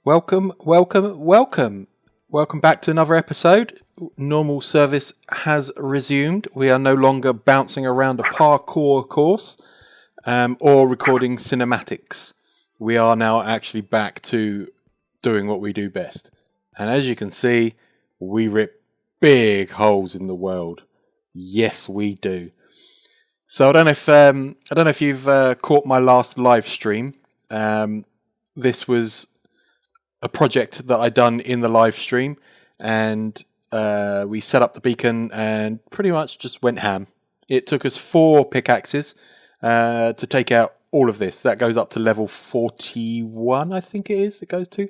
Welcome, welcome, welcome. Welcome back to another episode. Normal service has resumed. We are no longer bouncing around a parkour course or recording cinematics. We are now actually back to doing what we do best. And as you can see, we rip big holes in the world. Yes, we do. So I don't know if you've caught my last live stream. This was a project that I done in the live stream, and we set up the beacon and pretty much just went ham. It took us 4 pickaxes to take out all of this. That goes up to level 41, I think it is. It goes to,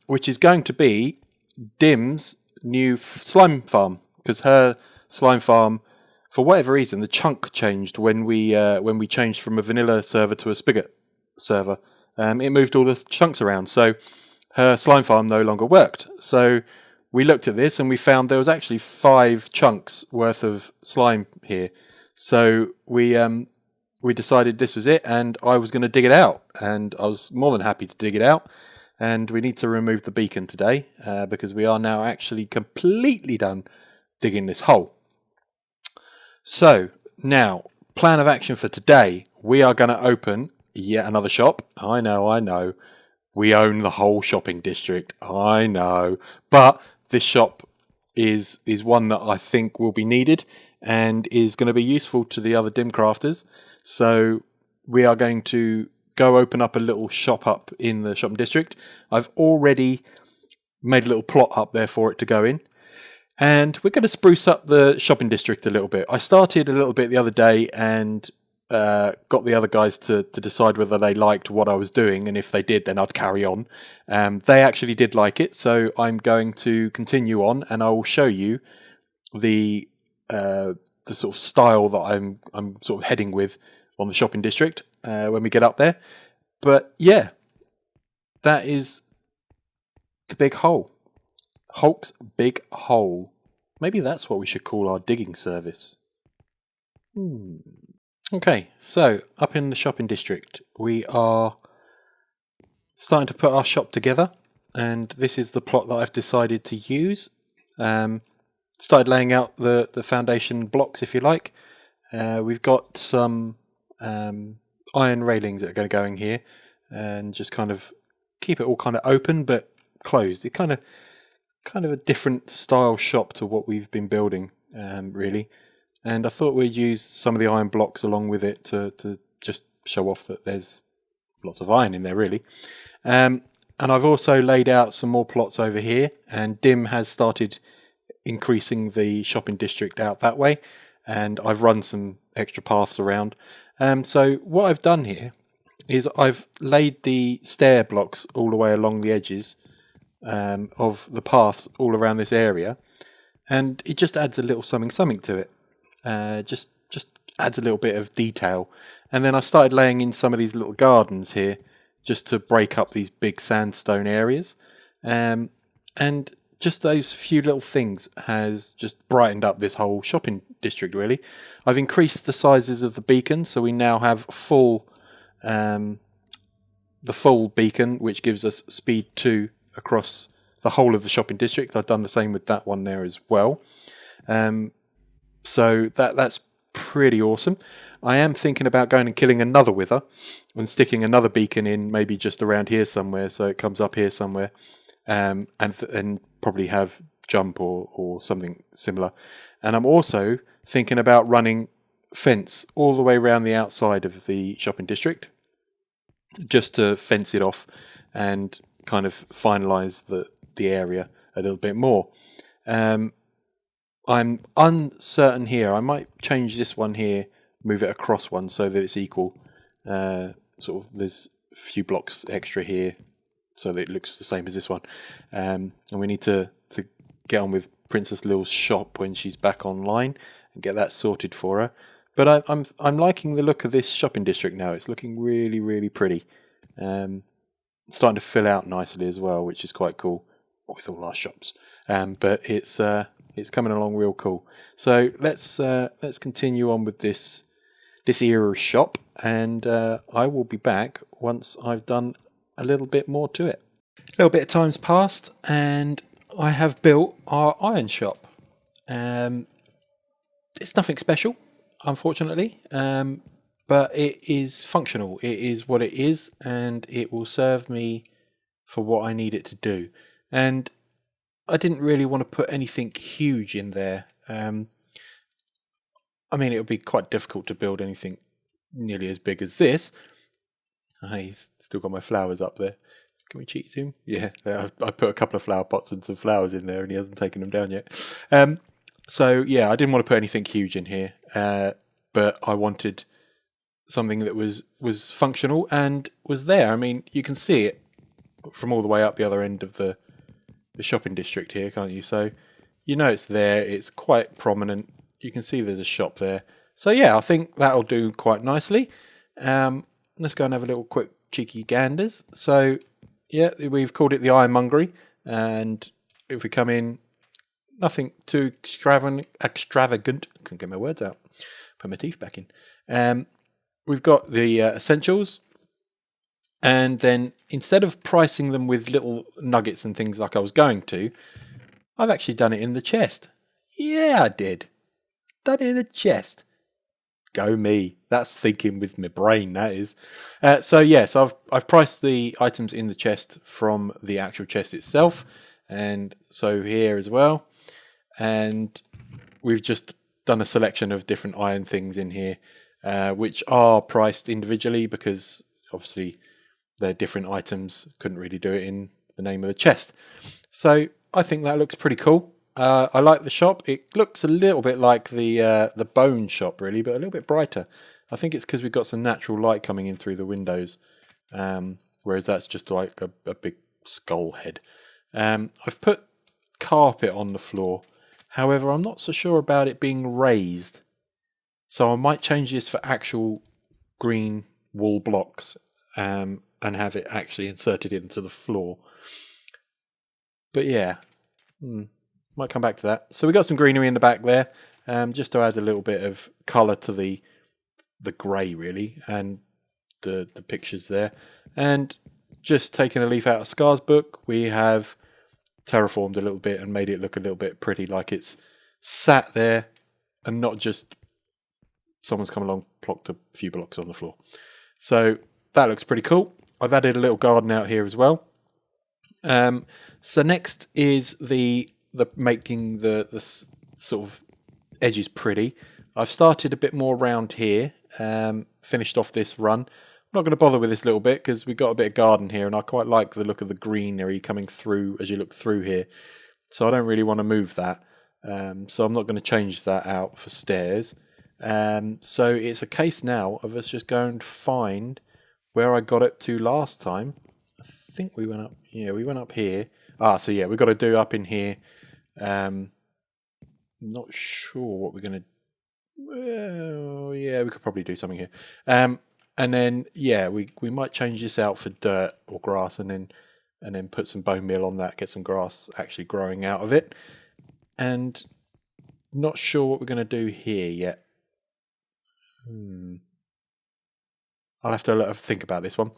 which is going to be Dim's new slime farm, because her slime farm, for whatever reason, the chunk changed when we changed from a vanilla server to a spigot server. It moved all the chunks around, so her slime farm no longer worked. So we looked at this and we found there was actually 5 chunks worth of slime here. So we decided this was it, and I was going to dig it out, and I was more than happy to dig it out. And we need to remove the beacon today because we are now actually completely done digging this hole. So now, plan of action for today: we are going to open yet another shop. I know. We own the whole shopping district. I know. But this shop is one that I think will be needed and is going to be useful to the other DimCrafters. So we are going to go open up a little shop up in the shopping district. I've already made a little plot up there for it to go in. And we're going to spruce up the shopping district a little bit. I started a little bit the other day and got the other guys to decide whether they liked what I was doing, and if they did, then I'd carry on. They actually did like it, so I'm going to continue on, and I will show you the sort of style that I'm sort of heading with on the shopping district when we get up there. But yeah, that is the big hole. Hulk's big hole. Maybe that's what we should call our digging service. Okay, so up in the shopping district, we are starting to put our shop together, and this is the plot that I've decided to use. Started laying out the foundation blocks, if you like. We've got some iron railings that are going to go in here, and just kind of keep it all kind of open but closed. It kind of a different style shop to what we've been building, really. And I thought we'd use some of the iron blocks along with it to just show off that there's lots of iron in there, really. And I've also laid out some more plots over here, and Dim has started increasing the shopping district out that way, and I've run some extra paths around. So what I've done here is I've laid the stair blocks all the way along the edges of the paths all around this area, and it just adds a little something to it. Just adds a little bit of detail. And then I started laying in some of these little gardens here just to break up these big sandstone areas. And just those few little things has just brightened up this whole shopping district, really. I've increased the sizes of the beacon, so we now have the full beacon, which gives us speed 2 across the whole of the shopping district. I've done the same with that one there as well. So that's pretty awesome. I am thinking about going and killing another wither and sticking another beacon in, maybe just around here somewhere, so it comes up here somewhere, and probably have jump or something similar. And I'm also thinking about running fence all the way around the outside of the shopping district, just to fence it off and kind of finalise the area a little bit more. I'm uncertain here. I might change this one here, move it across one so that it's equal. Sort of there's a few blocks extra here so that it looks the same as this one. And we need to get on with Princess Lil's shop when she's back online and get that sorted for her. But I'm liking the look of this shopping district now. It's looking really, really pretty. It's starting to fill out nicely as well, which is quite cool with all our shops. But it's coming along real cool. So let's continue on with this era shop, and I will be back once I've done a little bit more to it. little bit of time's passed and I have built our iron shop. It's nothing special, unfortunately, but it is functional. It is what it is, and it will serve me for what I need it to do. And I didn't really want to put anything huge in there. I mean, it would be quite difficult to build anything nearly as big as this. He's still got my flowers up there. Can we cheat zoom? Yeah, I put a couple of flower pots and some flowers in there, and he hasn't taken them down yet. So yeah, I didn't want to put anything huge in here, but I wanted something that was functional and was there. I mean, you can see it from all the way up the other end of the shopping district here, can't you? So you know it's there. It's quite prominent. You can see there's a shop there. So yeah, I think that'll do quite nicely. Let's go and have a little quick cheeky ganders. So yeah, we've called it the Iron Mongery, and if we come in, nothing too extravagant. Couldn't get my words out. Put my teeth back in. We've got the essentials, and then instead of pricing them with little nuggets and things like I was going to, I've actually done it in the chest. Yeah, I did. Done it in a chest. Go me. That's thinking with my brain, that is. So I've priced the items in the chest from the actual chest itself, and so here as well. And we've just done a selection of different iron things in here, which are priced individually because obviously they're different items. Couldn't really do it in the name of the chest. So I think that looks pretty cool. I like the shop. It looks a little bit like the bone shop, really, but a little bit brighter. I think it's because we've got some natural light coming in through the windows, whereas that's just like a big skull head. I've put carpet on the floor. However, I'm not so sure about it being raised. So I might change this for actual green wool blocks and have it actually inserted into the floor. But yeah, might come back to that. So we got some greenery in the back there, just to add a little bit of colour to the grey, really, and the pictures there. And just taking a leaf out of Scar's book, we have terraformed a little bit and made it look a little bit pretty, like it's sat there and not just someone's come along, plonked a few blocks on the floor. So that looks pretty cool. I've added a little garden out here as well. So next is the making the sort of edges pretty. I've started a bit more around here, finished off this run. I'm not going to bother with this little bit because we've got a bit of garden here and I quite like the look of the greenery coming through as you look through here. So I don't really want to move that. So I'm not going to change that out for stairs. So it's a case now of us just going to find where I got it to last time. I think we went up, we went up here. So yeah, we've got to do up in here. Not sure what we're going to... Well, yeah, we could probably do something here. And then, yeah, we might change this out for dirt or grass and then put some bone meal on that, get some grass actually growing out of it. And not sure what we're going to do here yet. I'll have to think about this one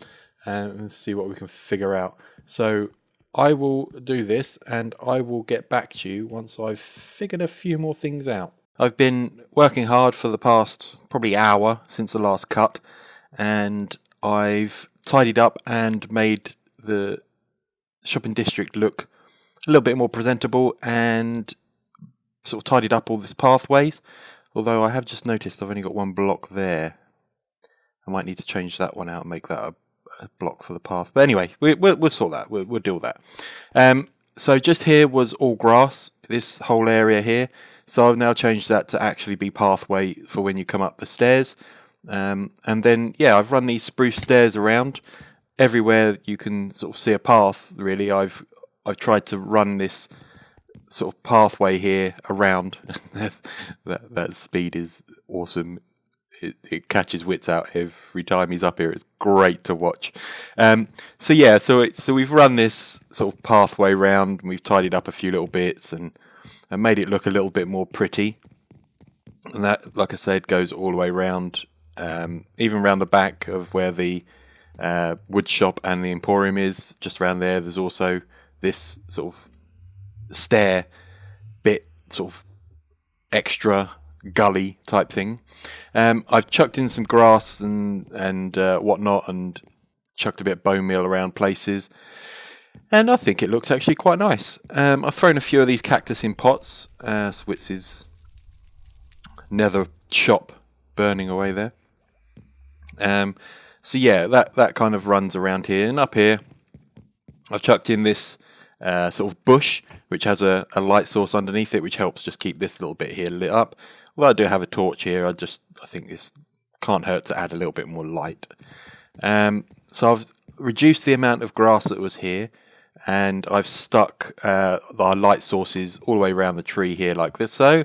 and see what we can figure out. So I will do this and I will get back to you once I've figured a few more things out. I've been working hard for the past probably hour since the last cut, and I've tidied up and made the shopping district look a little bit more presentable and sort of tidied up all these pathways. Although I have just noticed I've only got one block there. I might need to change that one out and make that a block for the path. But anyway, we'll sort that. We'll deal with that. So just here was all grass, this whole area here. So I've now changed that to actually be pathway for when you come up the stairs. And then, yeah, I've run these spruce stairs around. Everywhere you can sort of see a path, really, I've tried to run this sort of pathway here around. that speed is awesome. It catches wits out every time he's up here. It's great to watch. So we've run this sort of pathway round, and we've tidied up a few little bits and made it look a little bit more pretty. And that, like I said, goes all the way round, even round the back of where the wood shop and the Emporium is. Just around there, there's also this sort of stair bit, sort of extra gully type thing. I've chucked in some grass and whatnot, and chucked a bit of bone meal around places, and I think it looks actually quite nice. I've thrown a few of these cactus in pots. Switz's nether shop burning away there. So yeah, that kind of runs around here. And up here, I've chucked in this sort of bush, which has a light source underneath it, which helps just keep this little bit here lit up. Although I do have a torch here, I think this can't hurt to add a little bit more light. So I've reduced the amount of grass that was here, and I've stuck our light sources all the way around the tree here like this. So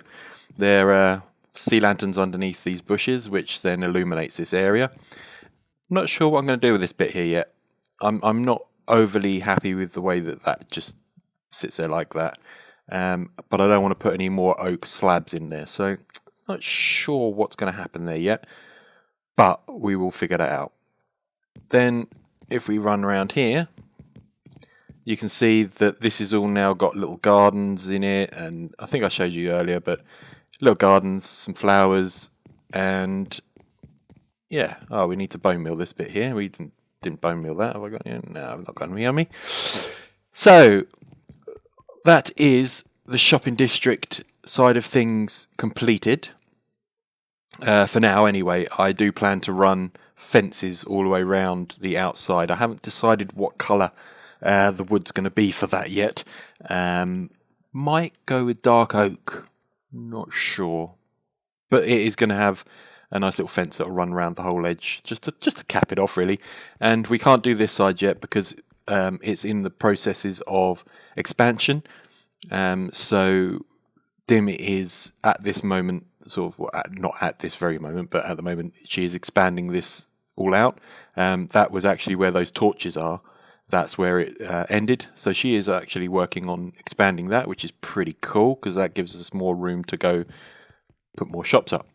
there are sea lanterns underneath these bushes, which then illuminates this area. I'm not sure what I'm going to do with this bit here yet. I'm not overly happy with the way that just sits there like that. But I don't want to put any more oak slabs in there, so not sure what's going to happen there yet. But we will figure that out. Then, if we run around here, you can see that this is all now got little gardens in it, and I think I showed you earlier, but little gardens, some flowers, and yeah. Oh, we need to bone meal this bit here. We didn't bone meal that. Have I got any? No, I've not got any on me. So that is the shopping district side of things completed. For now, anyway. I do plan to run fences all the way around the outside. I haven't decided what colour the wood's going to be for that yet. Might go with dark oak. Not sure. But it is going to have a nice little fence that will run around the whole edge, just to cap it off, really. And we can't do this side yet because it's in the processes of expansion. So Dim is at this moment, sort of, not at this very moment, but at the moment she is expanding this all out. That was actually where those torches are. That's where it ended. So she is actually working on expanding that, which is pretty cool because that gives us more room to go put more shops up,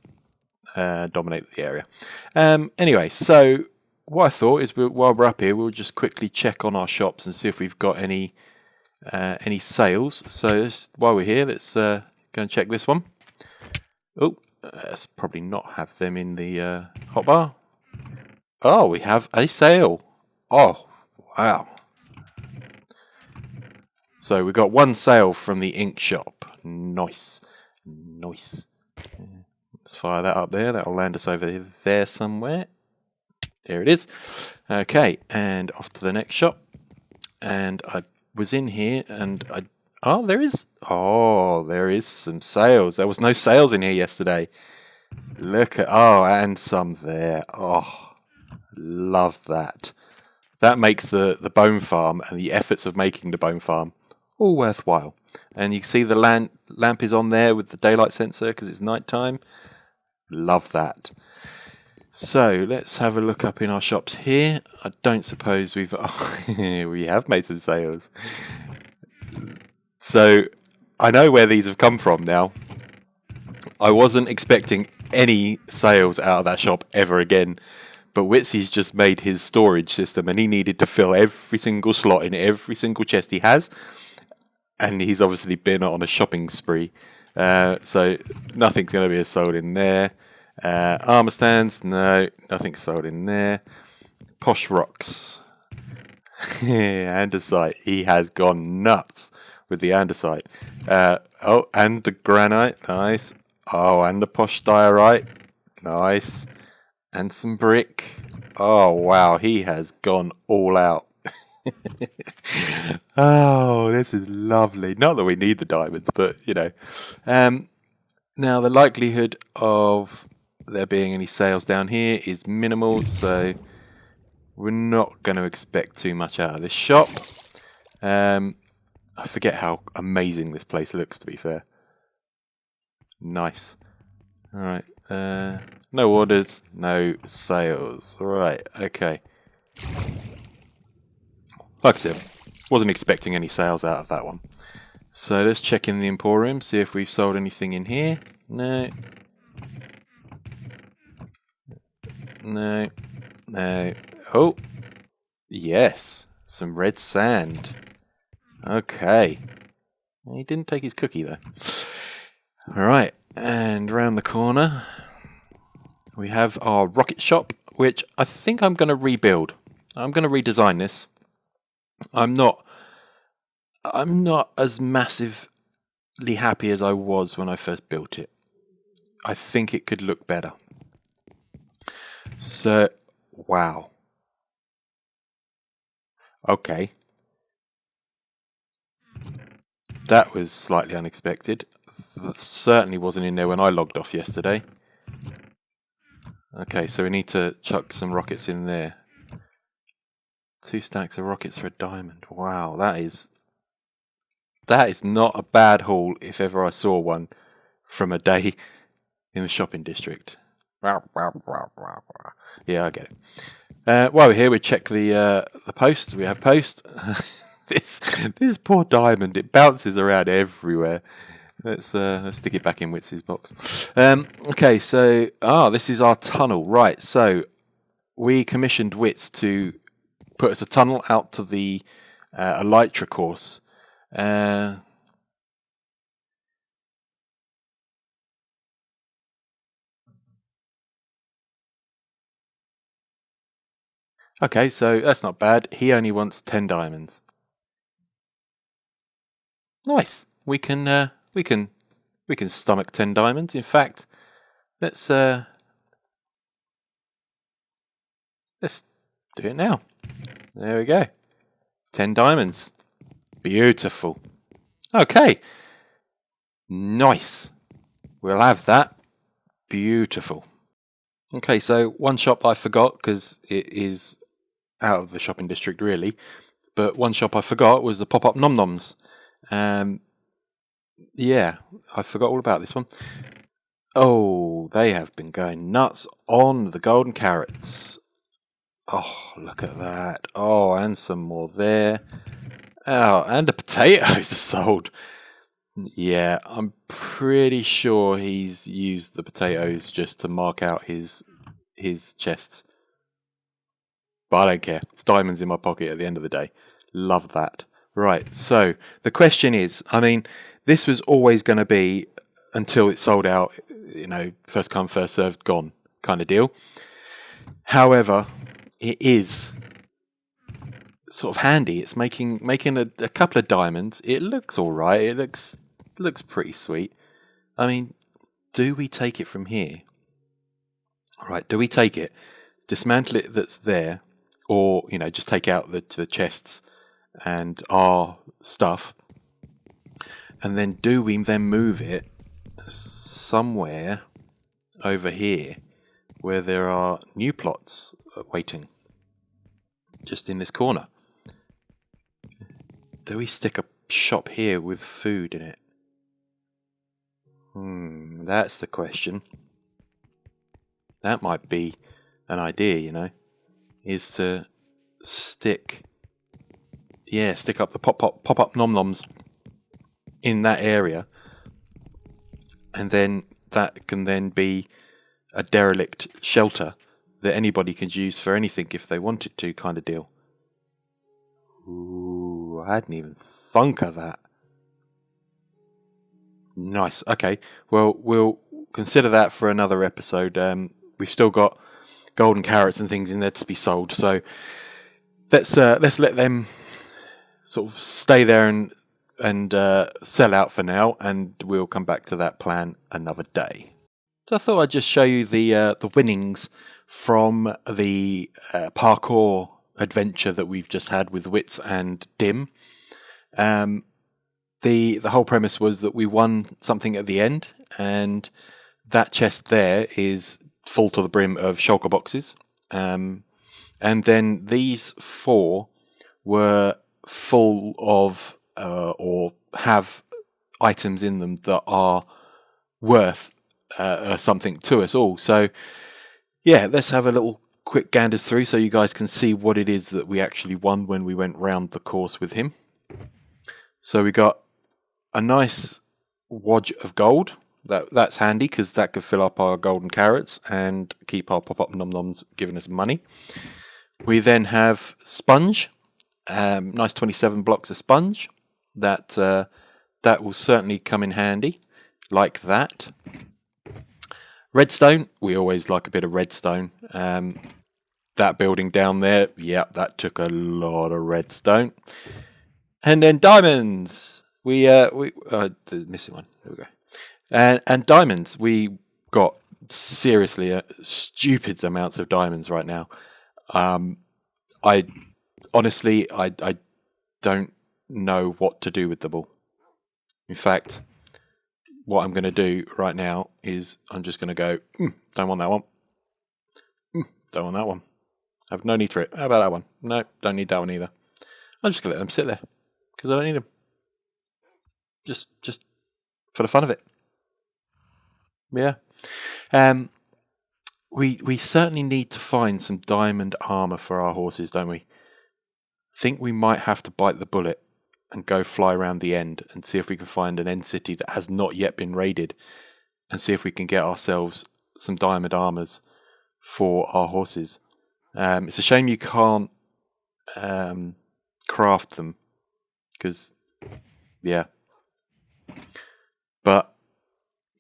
dominate the area. Anyway, so what I thought is while we're up here, we'll just quickly check on our shops and see if we've got any sales. So while we're here, let's go and check this one. Oh, let's probably not have them in the hotbar. Oh, we have a sale. Oh, wow. So we got one sale from the ink shop. Nice. Nice. Let's fire that up there. That'll land us over there somewhere. There it is. Okay, and off to the next shop. And I was in here and there is some sales. There was no sales in here yesterday. Look at, and some there. Oh, love that. That makes the bone farm and the efforts of making the bone farm all worthwhile. And you can see the lamp is on there with the daylight sensor because it's nighttime. Love that. So let's have a look up in our shops here. I don't suppose we have made some sales. So I know where these have come from now. I wasn't expecting any sales out of that shop ever again. But Witsy's just made his storage system and he needed to fill every single slot in every single chest he has. And he's obviously been on a shopping spree. So nothing's going to be sold in there. Armour stands, no, nothing's sold in there. Posh rocks. Andesite, he has gone nuts with the andesite. And the granite, nice. Oh, and the posh diorite, nice. And some brick. Oh, wow, he has gone all out. Oh, this is lovely. Not that we need the diamonds, but, you know. Now, the likelihood of there being any sales down here is minimal, so we're not going to expect too much out of this shop. I forget how amazing this place looks, to be fair. Nice. All right. No orders, no sales. All right, okay. Like I said, wasn't expecting any sales out of that one. So let's check in the Emporium, see if we've sold anything in here. No. No. No. Oh, Yes, some red sand. Okay. He didn't take his cookie, though. Alright, and round the corner, we have our rocket shop, which I think I'm going to rebuild. I'm going to redesign this. I'm not as massively happy as I was when I first built it. I think it could look better. So, wow. Okay. That was slightly unexpected. That certainly wasn't in there when I logged off yesterday. Okay, so we need to chuck some rockets in there. 2 stacks of rockets for a diamond. Wow, that is not a bad haul if ever I saw one from a day in the shopping district. Yeah, I get it. While we're here, we check the post. We have post. this poor diamond, it bounces around everywhere. Let's stick it back in Witz's box. Okay, so this is our tunnel, right? So we commissioned Witz to put us a tunnel out to the Elytra course. Okay, so that's not bad. He only wants 10 diamonds. Nice. We can stomach 10 diamonds. In fact, let's do it now. There we go. 10 diamonds. Beautiful. Okay. Nice. We'll have that. Beautiful. Okay, so one shop I forgot because it is out of the shopping district really, but one shop I forgot was the pop-up nom-noms. Yeah, I forgot all about this one. Oh, they have been going nuts on the golden carrots. Oh, look at that. Oh, and some more there. Oh, and the potatoes are sold. Yeah, I'm pretty sure he's used the potatoes just to mark out his chests. But I don't care. It's diamonds in my pocket at the end of the day. Love that. Right, so the question is, I mean, this was always going to be until it sold out, first come, first served, gone kind of deal. However, it is sort of handy. It's making a couple of diamonds. It looks all right. It looks pretty sweet. I mean, do we take it from here? All right, do we take it, dismantle it that's there, or just take out the chests and our stuff, and then do we then move it somewhere over here where there are new plots waiting, just in this corner? Do we stick a shop here with food in it? That's the question. That might be an idea, is to stick up the pop-up nom-noms in that area, and then that can then be a derelict shelter that anybody can use for anything if they wanted to, kind of deal. Ooh, I hadn't even thunk of that. Nice. Okay, well, we'll consider that for another episode. We've still got golden carrots and things in there to be sold, so let's let them sort of stay there and sell out for now, and we'll come back to that plan another day. So I thought I'd just show you the winnings from the parkour adventure that we've just had with Witz and Dim. The whole premise was that we won something at the end, and that chest there is full to the brim of shulker boxes. And then these 4 were full of or have items in them that are worth something to us all. So yeah, let's have a little quick ganders through so you guys can see what it is that we actually won when we went round the course with him. So we got a nice wodge of gold. That's handy because that could fill up our golden carrots and keep our pop-up nom-noms giving us money. We then have sponge, nice 27 blocks of sponge. That will certainly come in handy, like that. Redstone, we always like a bit of redstone. That building down there, yep, that took a lot of redstone. And then diamonds. The missing one. There we go. And diamonds, we got seriously stupid amounts of diamonds right now. I honestly don't know what to do with them all. In fact, what I'm going to do right now is I'm just going to go, don't want that one. Don't want that one. I have no need for it. How about that one? No, don't need that one either. I'm just going to let them sit there because I don't need them. Just for the fun of it. Yeah. We certainly need to find some diamond armor for our horses, don't we? Think we might have to bite the bullet and go fly around the end and see if we can find an end city that has not yet been raided and see if we can get ourselves some diamond armors for our horses. It's a shame you can't craft them because, yeah. But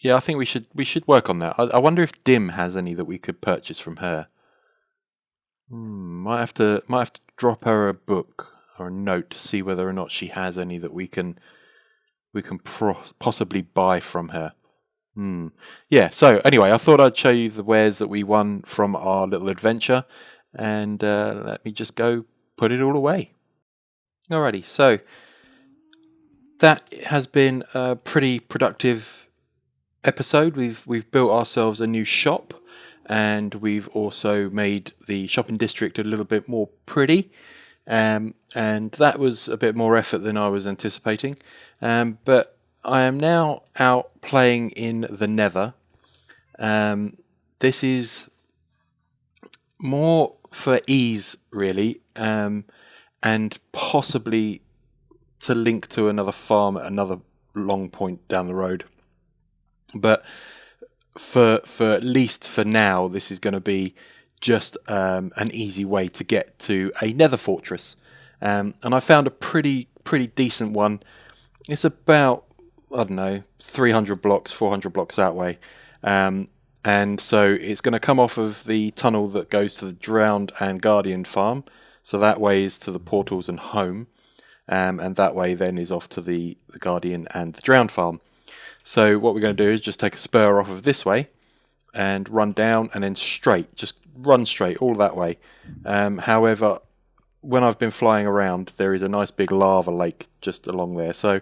yeah, I think we should work on that. I wonder if Dim has any that we could purchase from her. Might have to drop her a book or a note to see whether or not she has any that we can possibly buy from her. Yeah. So anyway, I thought I'd show you the wares that we won from our little adventure, and let me just go put it all away. Alrighty. So that has been a pretty productive episode. We've built ourselves a new shop, and we've also made the shopping district a little bit more pretty, and that was a bit more effort than I was anticipating, but I am now out playing in the Nether. This is more for ease really, and possibly to link to another farm at another long point down the road. But for at least for now, this is going to be just an easy way to get to a nether fortress. And I found a pretty decent one. It's about, I don't know, 300 blocks, 400 blocks that way. And so it's going to come off of the tunnel that goes to the Drowned and Guardian farm. So that way is to the portals and home. And that way then is off to the Guardian and the Drowned farm. So what we're going to do is just take a spur off of this way and run down and then straight, just run straight all that way. However, when I've been flying around, there is a nice big lava lake just along there. So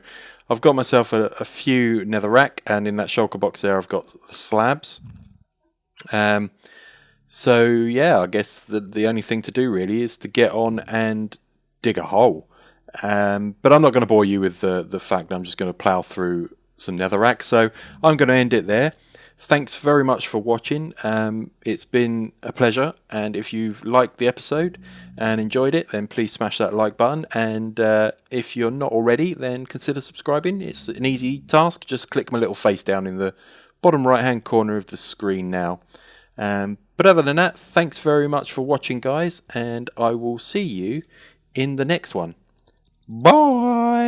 I've got myself a few netherrack, and in that shulker box there I've got the slabs. So yeah, I guess the only thing to do really is to get on and dig a hole. But I'm not going to bore you with the fact that I'm just going to plough through some netherrack. So I'm going to end it there. Thanks very much for watching. It's been a pleasure, and if you've liked the episode and enjoyed it, then please smash that like button, and if you're not already, then consider subscribing. It's an easy task. Just click my little face down in the bottom right hand corner of the screen now. But other than that, thanks very much for watching, guys, and I will see you in the next one. Bye.